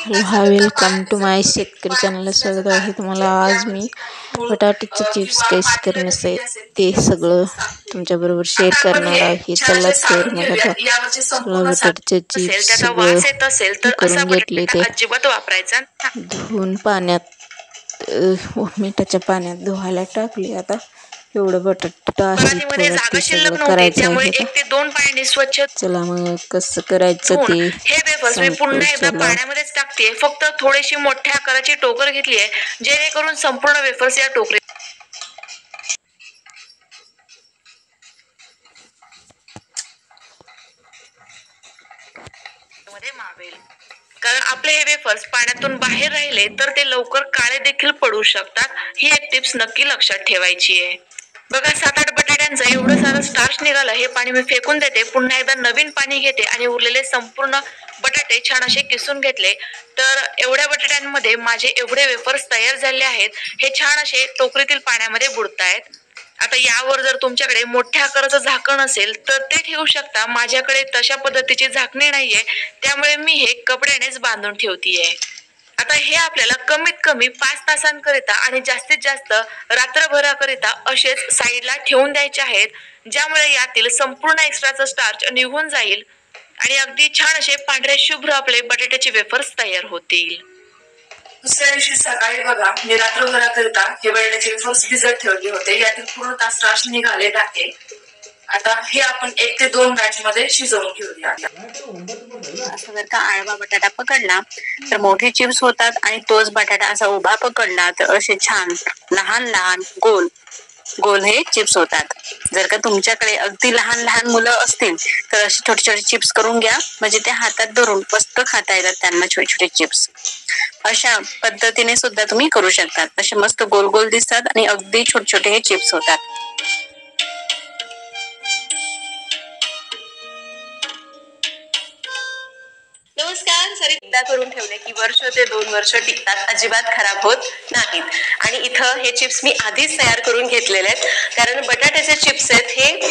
Hello hi welcome to माय शेतकरी चॅनलला स्वागत आहे तुम्हाला। आज मी बटाट्याचे चिप्स कसे करण्याचे ते सगळं तुमच्याबरोबर शेअर करणार आहे। चला तर मग आता सगळं बटाट्याचे चिप्स सगळं करून घेतले ते अजिबात वापरायचा धुवून पाण्यात मिठाच्या पाण्यात धुवायला टाकले। आता एवढं बटाटा आहे थोडं ते सगळं करायचं आहे। 1 ते 2 पाण्याने स्वच्छ चला मग कसं करायचं ते हे वेफर्स मी सांगतो। पुन्हा एकदा चला पाण्यामध्येच टाकते। फक्त थोडीशी मोठ्या आकाराची टोकर घेतली आहे जेणेकरून संपूर्ण वेफर्स या टोकरीत मध्ये मावेल। कारण आपले हे वेफर्स पाण्यातून बाहेर राहिले तर ते लवकर काळे देखील पडू शकतात। ही एक टिप्स नक्की लक्षात ठेवायची आहे। बघा 7-8 बटाट्यांचं एवढं सारं स्टार्च निघालं। हे पाणी मी फेकून देते, पुन्हा एकदा नवीन पाणी घेते आणि उरलेले संपूर्ण बटाटे छान असे किसून घेतले। तर एवढ्या बटाट्यांमध्ये माझे एवढे वेफर्स तयार झाले आहेत। हे छान असे टोकरीतील पाण्यामध्ये बुडतायत। आता यावर जर तुमच्याकडे मोठ्या आकाराचं झाकण असेल तर ते ठेवू शकता। माझ्याकडे तशा पद्धतीची झाकणे नाहीये, त्यामुळे मी हे कपड्यानेच बांधून ठेवतीये। आता हे आपल्याला कमीत कमी 5 तासांकरिता आणि जास्तीत जास्त रात्रभराकरिता असेच साईडला ठेवून द्यायचे आहेत, ज्यामुळे यातील संपूर्ण एक्स्ट्राचं स्टार्च निघून जाईल आणि अगदी छान असे पांढरे शुभ्र आपले बटाट्याचे वेफर्स तयार होतील। दुसऱ्या दिवशी सकाळी बघा मी रात्रभराकरिता हे बटाट्याचे वेफर्स भिजत ठेवले होते। यातील पूर्ण स्टार्च निघालेला आहे। आता हे आपण 1 ते 2 बॅच मध्ये शिजवून घेऊया। असं जर का आळवा बटाटा पकडला तर मोठे चिप्स होतात आणि तोच बटाटा असा उभा पकडला तर असे छान लहान लहान गोल गोल हे चिप्स होतात। जर का तुमच्याकडे अगदी लहान लहान मुलं असतील तर असे छोटे छोटे चिप्स करून घ्या, म्हणजे ते हातात धरून मस्त खाता येतात त्यांना छोटे छोटे चिप्स। अशा पद्धतीने सुद्धा तुम्ही करू शकतात। असे मस्त गोल गोल दिसतात आणि अगदी छोटे छोटे हे चिप्स होतात। नमस्कार। सरी एकदा करून ठेवले की वर्ष ते 2 वर्ष टिकतात, अजिबात खराब होत नाहीत। आणि इथं हे चिप्स मी आधीच तयार करून घेतलेले आहेत, कारण बटाट्याचे चिप्स आहेत हे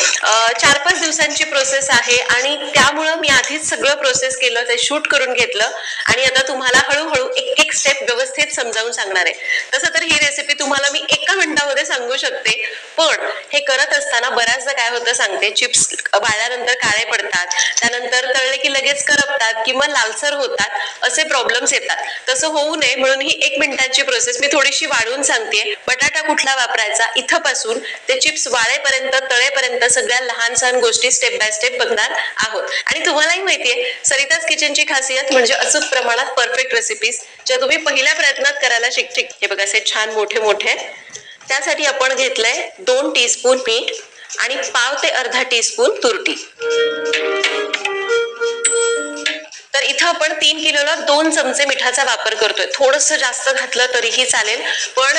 4-5 दिवसांची प्रोसेस आहे आणि त्यामुळं मी आधीच सगळं प्रोसेस केलं, ते शूट करून घेतलं आणि आता तुम्हाला हळूहळू एक एक स्टेप व्यवस्थित समजावून सांगणार आहे। तसं तर ही रेसिपी तुम्हाला मी 1 मिनिटामध्ये सांगू शकते, पण हे करत असताना बऱ्याचदा काय होतं सांगते, चिप्स वाळल्यानंतर काळे पडतात, त्यानंतर तळले की लगेच करपतात किंवा लालसर होतात, असे प्रॉब्लेम्स येतात। तसं होऊ नये म्हणून ही 1 मिनिटाची प्रोसेस मी थोडीशी वाढवून सांगते। बटाटा कुठला वापरायचा इथं पासून ते चिप्स वाळेपर्यंत तळेपर्यंत सगळ्या लहान सहान गोष्टी स्टेप बाय स्टेप बघणार आहोत। आणि तुम्हालाही माहितीये सरिताज किचनची खासियत म्हणजे अचूक प्रमाणात परफेक्ट रेसिपीज, ज्या तुम्ही पहिल्या प्रयत्नात करायला शिकतील। हे बघा असे छान मोठे मोठे। त्यासाठी आपण घेतलंय 2 टीस्पून मीठ आणि पाव ते अर्धा टीस्पून तुरटी। तर इथं आपण 3 किलोला 2 चमचे मिठाचा वापर करतोय। थोडंसं जास्त घातलं तरीही चालेल, पण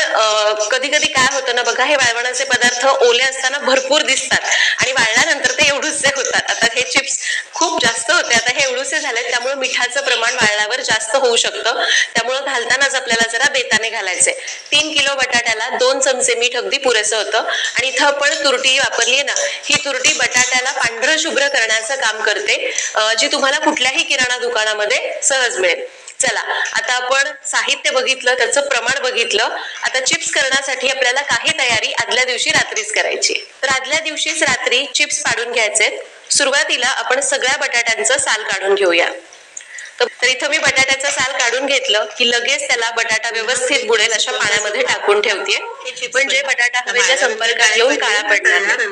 कधी कधी काय होतं ना बघा, हे वाळवणाचे पदार्थ ओले असताना भरपूर दिसतात आणि वाळल्यानंतर ते एवढूसे होतात। आता हे चिप्स खूप जास्त होते, आता हे एवढूसे झाले, त्यामुळे मिठाचं प्रमाण वाळल्यावर जास्त होऊ शकतं, त्यामुळे घालतानाच आपल्याला जरा बेताने घालायचे। 3 किलो बटाट्याला 2 चमचे मीठ अगदी पुरेसं होतं। आणि इथं आपण तुरटी वापरली ना, ही तुरटी बटाट्याला पांढरं शुभ्र करण्याचं काम करते, जी तुम्हाला कुठल्याही किराणा दुकानामध्ये सहज मिळेल। चला आता आपण साहित्य बघितलं, त्याचं प्रमाण बघितलं। आता चिप्स करण्यासाठी आपल्याला काही तयारी आदल्या दिवशी रात्रीच करायची। तर आदल्या दिवशीच रात्री चिप्स पाडून घ्यायचे। सुरुवातीला आपण सगळ्या बटाट्यांचं साल काढून घेऊया। तर इथं मी बटाट्याचं साल काढून घेतलं की लगेच त्याला बटाटा व्यवस्थित बुडेल अशा पाण्यामध्ये टाकून ठेवते, म्हणजे बटाटा हवेच्या संपर्कात येऊन काळा पडणार नाही।